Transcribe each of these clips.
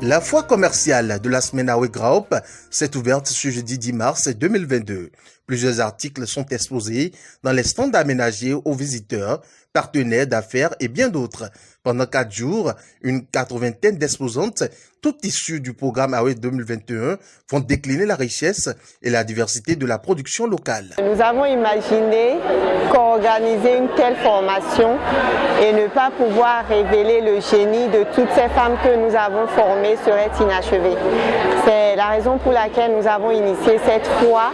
La foire commerciale de la semaine à Ouégraop s'est ouverte ce jeudi 10 mars 2022. Plusieurs articles sont exposés dans les stands aménagés aux visiteurs, partenaires d'affaires et bien d'autres. Pendant 4 jours, une 80aine d'exposantes, toutes issues du programme AOE 2021, vont décliner la richesse et la diversité de la production locale. Nous avons imaginé qu'organiser une telle formation et ne pas pouvoir révéler le génie de toutes ces femmes que nous avons formées serait inachevé. C'est la raison pour laquelle nous avons initié cette foire,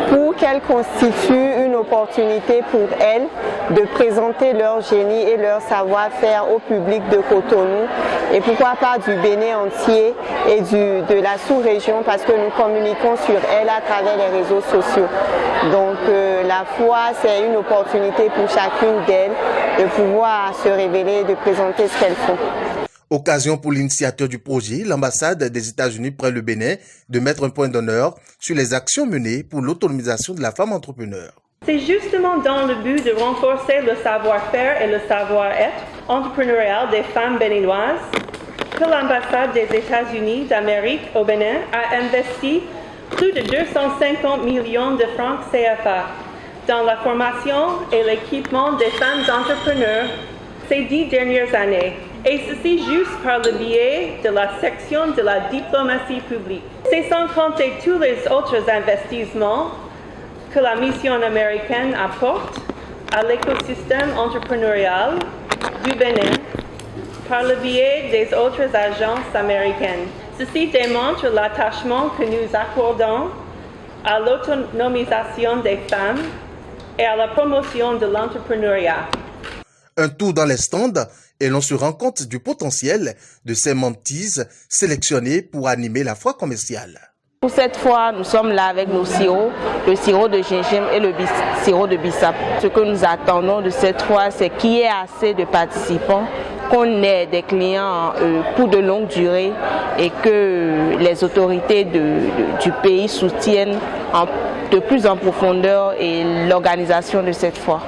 pour qu'elle constitue une opportunité pour elles de présenter leur génie et leur savoir-faire au public de Cotonou et pourquoi pas du Bénin entier et de la sous-région, parce que nous communiquons sur elle à travers les réseaux sociaux. Donc la foire, c'est une opportunité pour chacune d'elles de pouvoir se révéler et de présenter ce qu'elles font. Occasion pour l'initiateur du projet, l'ambassade des États-Unis près le Bénin, de mettre un point d'honneur sur les actions menées pour l'autonomisation de la femme entrepreneur. C'est justement dans le but de renforcer le savoir-faire et le savoir-être entrepreneurial des femmes béninoises que l'ambassade des États-Unis d'Amérique au Bénin a investi plus de 250 millions de francs CFA dans la formation et l'équipement des femmes entrepreneurs ces 10 dernières années. Et ceci juste par le biais de la section de la diplomatie publique. C'est sans compter tous les autres investissements que la mission américaine apporte à l'écosystème entrepreneurial du Bénin par le biais des autres agences américaines. Ceci démontre l'attachement que nous accordons à l'autonomisation des femmes et à la promotion de l'entrepreneuriat. Un tour dans les stands et l'on se rend compte du potentiel de ces mentees sélectionnées pour animer la foire commerciale. Pour cette fois, nous sommes là avec nos sirops, le sirop de gingembre et le sirop de bissap. Ce que nous attendons de cette fois, c'est qu'il y ait assez de participants, qu'on ait des clients pour de longue durée et que les autorités du pays soutiennent de plus en profondeur et l'organisation de cette foire.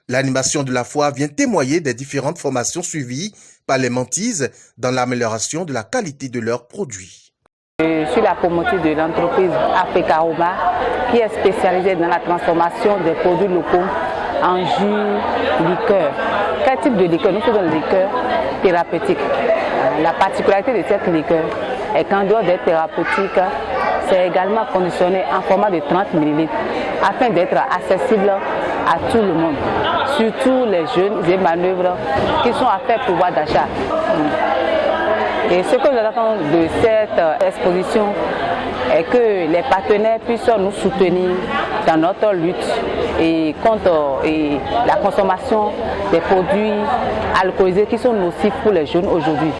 L'animation de la foire vient témoigner des différentes formations suivies par les mentees dans l'amélioration de la qualité de leurs produits. Je suis la promotrice de l'entreprise Africa Oma qui est spécialisée dans la transformation des produits locaux en jus, liqueur. Quel type de liqueur? Nous faisons des liqueurs thérapeutiques. La particularité de cette liqueur est qu'en dehors d'être thérapeutique, c'est également conditionné en format de 30 ml afin d'être accessible à tout le monde, surtout les jeunes et manœuvres qui sont à faire pouvoir d'achat. Et ce que nous attendons de cette exposition est que les partenaires puissent nous soutenir dans notre lutte et contre la consommation des produits alcoolisés qui sont nocifs pour les jeunes aujourd'hui.